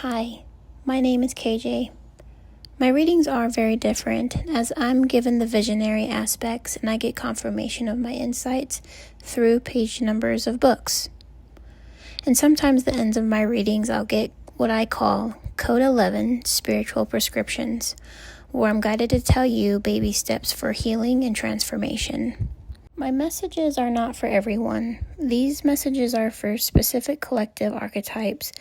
Hi, my name is KJ. My readings are very different as I'm given the visionary aspects and I get confirmation of my insights through page numbers of books. And sometimes the ends of my readings I'll get what I call Code 11 spiritual prescriptions, where I'm guided to tell you baby steps for healing and transformation. My messages are not for everyone. These messages are for specific collective archetypes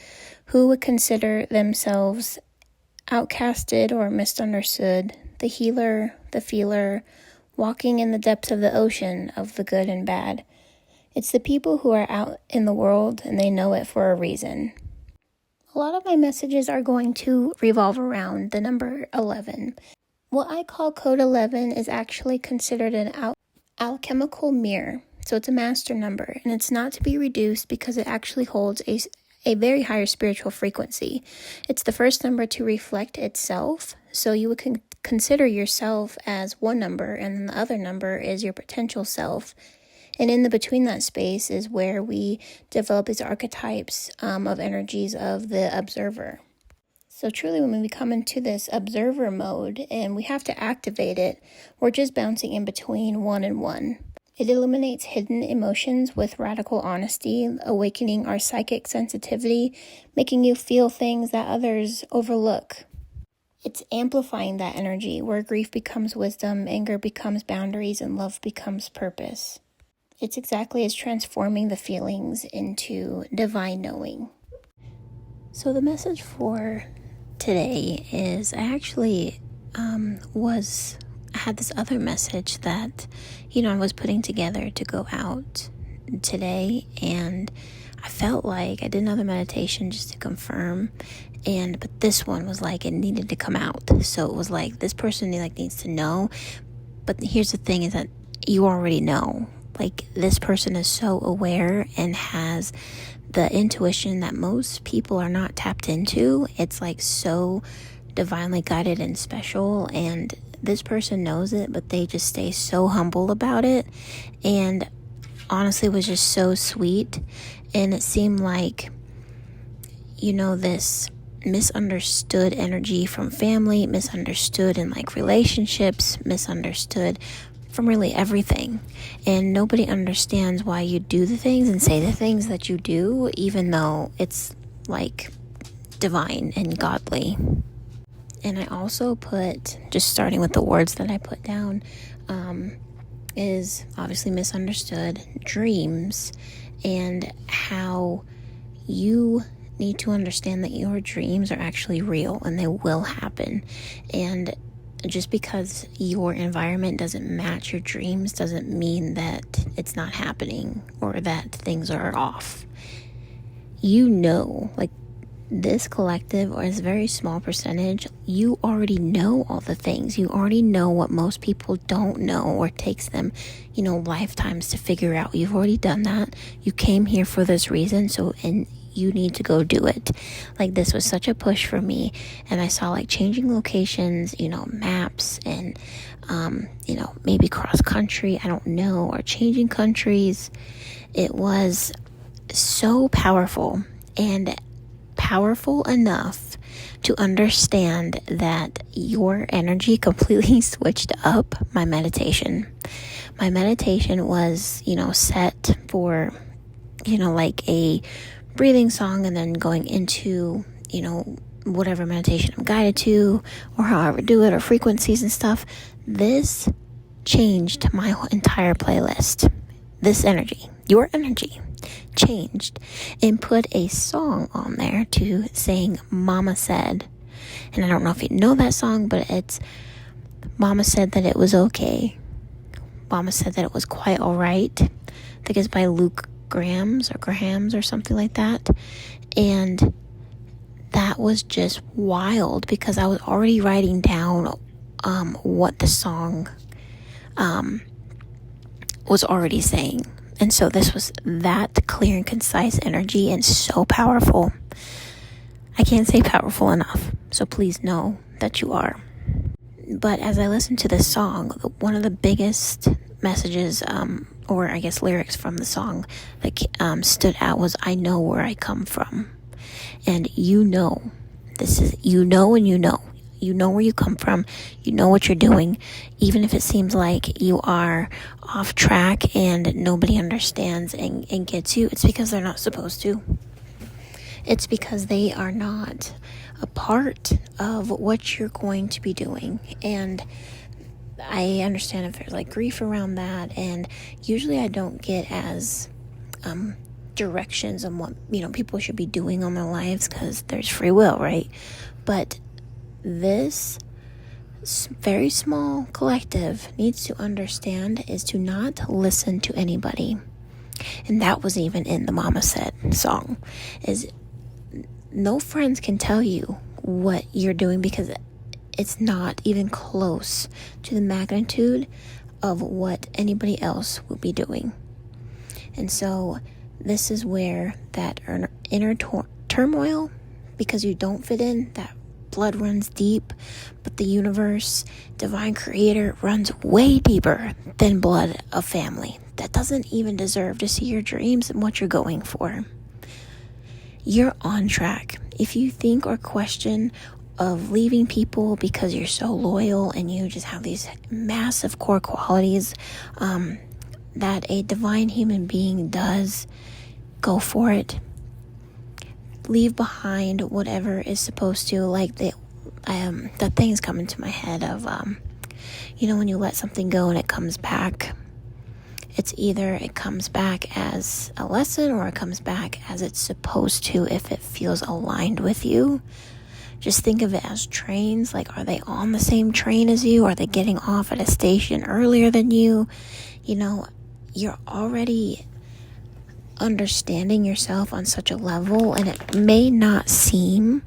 who would consider themselves outcasted or misunderstood, the healer, the feeler, walking in the depths of the ocean of the good and bad. It's the people who are out in the world and they know it for a reason. A lot of my messages are going to revolve around the number 11. What I call Code 11 is actually considered an alchemical mirror. So it's a master number, and it's not to be reduced because it actually holds a very higher spiritual frequency. It's the first number to reflect itself. So you would consider yourself as one number, and then the other number is your potential self. And in the between that space is where we develop these archetypes of energies of the observer. So truly, when we come into this observer mode and we have to activate it, we're just bouncing in between 1 and 1. It illuminates hidden emotions with radical honesty, awakening our psychic sensitivity, making you feel things that others overlook. It's amplifying that energy where grief becomes wisdom, anger becomes boundaries, and love becomes purpose. It's exactly as transforming the feelings into divine knowing. So the message for today is I actually had this other message that, I was putting together to go out today, and I felt like I did another meditation just to confirm, but this one was like it needed to come out. So it was like this person needs to know, but here's the thing is that you already know. Like, this person is so aware and has the intuition that most people are not tapped into. It's like so divinely guided and special, and this person knows it, but they just stay so humble about it, and honestly was just so sweet. And it seemed like, this misunderstood energy from family, misunderstood in relationships, misunderstood from really everything, and nobody understands why you do the things and say the things that you do, even though it's divine and godly. And I also put, just starting with the words that I put down, is obviously misunderstood, dreams, and how you need to understand that your dreams are actually real and they will happen. And just because your environment doesn't match your dreams doesn't mean that it's not happening or that things are off. This collective, or this very small percentage, you already know all the things. You already know what most people don't know, or takes them, lifetimes to figure out. You've already done that. You came here for this reason, and you need to go do it. This was such a push for me, and I saw changing locations, maps, and maybe cross country, I don't know, or changing countries. It was so powerful, and powerful enough to understand that your energy completely switched up my meditation. My meditation was, set for, a breathing song, and then going into, whatever meditation I'm guided to, or however do it, or frequencies and stuff. This changed my entire playlist. This energy, your energy, changed and put a song on there to sing Mama Said. And I don't know if you know that song, but it's Mama Said That It Was Okay. Mama Said That It Was Quite Alright. I think it's by Luke Grahams or something like that. And that was just wild because I was already writing down what the song was already saying. And so this was that clear and concise energy, and so powerful. I can't say powerful enough. So please know that you are. But as I listened to this song, one of the biggest messages, or I guess lyrics from the song that stood out was, I know where I come from. And you know This is, you know, and you know. You know where you come from. You know what you're doing. Even if it seems like you are off track and nobody understands and gets you, it's because they're not supposed to. It's because they are not a part of what you're going to be doing. And I understand if there's like grief around that. And usually I don't get as directions on what, people should be doing on their lives, because there's free will, right? But this very small collective needs to understand is to not listen to anybody. And that was even in the Mama Said song, is no friends can tell you what you're doing, because it's not even close to the magnitude of what anybody else will be doing. And so this is where that inner turmoil, because you don't fit in, that blood runs deep, but the universe, divine creator, runs way deeper than blood of family that doesn't even deserve to see your dreams and what you're going for. You're on track. If you think or question of leaving people because you're so loyal and you just have these massive core qualities that a divine human being does, go for it. Leave behind whatever is supposed to, like the things come into my head of when you let something go and it comes back. It's either it comes back as a lesson or it comes back as it's supposed to if it feels aligned with you. Just think of it as trains. Like, are they on the same train as you? Are they getting off at a station earlier than you? You're already understanding yourself on such a level, and it may not seem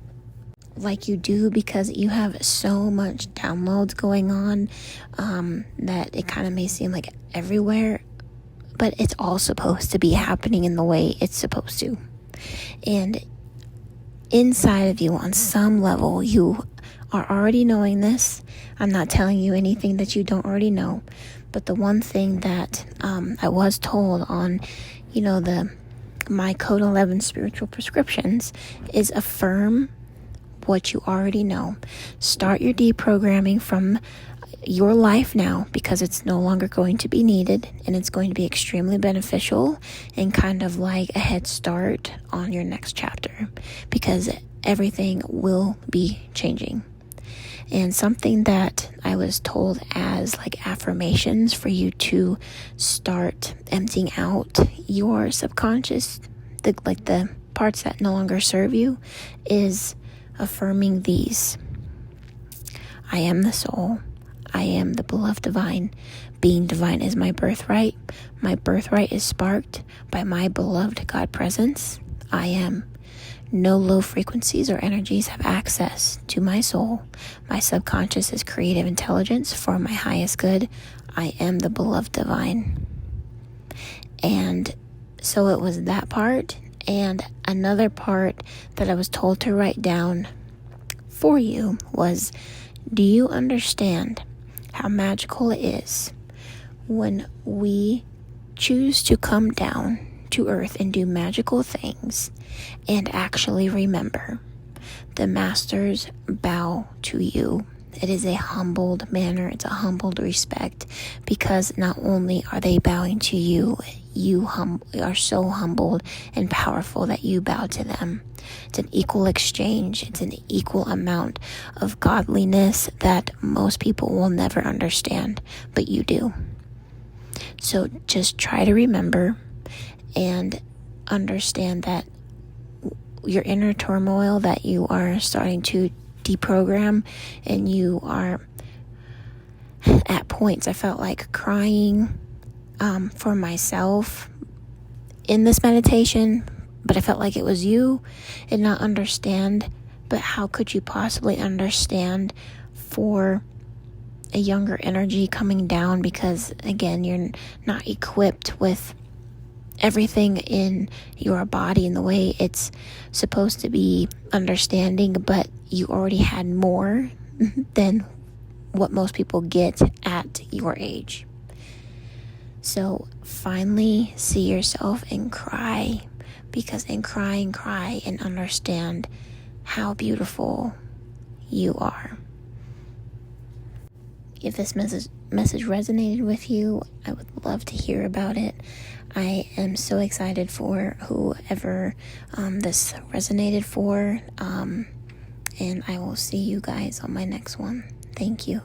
like you do because you have so much downloads going on that it kind of may seem like everywhere, but it's all supposed to be happening in the way it's supposed to. And inside of you, on some level, you are already knowing this. I'm not telling you anything that you don't already know, but the one thing that I was told on the My Code 11 spiritual prescriptions is affirm what you already know. Start your deprogramming from your life now, because it's no longer going to be needed, and it's going to be extremely beneficial and kind of like a head start on your next chapter, because everything will be changing. And something that I was told as like affirmations for you to start emptying out your subconscious, the parts that no longer serve you, is affirming these. I am the soul. I am the beloved divine. Being divine is my birthright. My birthright is sparked by my beloved God presence. I am. No low frequencies or energies have access to my soul. My subconscious is creative intelligence for my highest good. I am the beloved divine. And so it was that part, and another part that I was told to write down for you was, do you understand how magical it is when we choose to come down to earth and do magical things and actually remember? The masters bow to you. It is a humbled manner. It's a humbled respect, because not only are they bowing to you, you are so humbled and powerful that you bow to them. It's an equal exchange. It's an equal amount of godliness that most people will never understand, but you do. So just try to remember and understand that your inner turmoil that you are starting to deprogram, and you are at points, I felt like crying for myself in this meditation, but I felt like it was you and not understand. But how could you possibly understand for a younger energy coming down? Because again, you're not equipped with everything in your body in the way it's supposed to be understanding, but you already had more than what most people get at your age. So finally see yourself and cry, because in cry and understand how beautiful you are. If this message resonated with you, I would love to hear about it. I am so excited for whoever this resonated for, and I will see you guys on my next one. Thank you.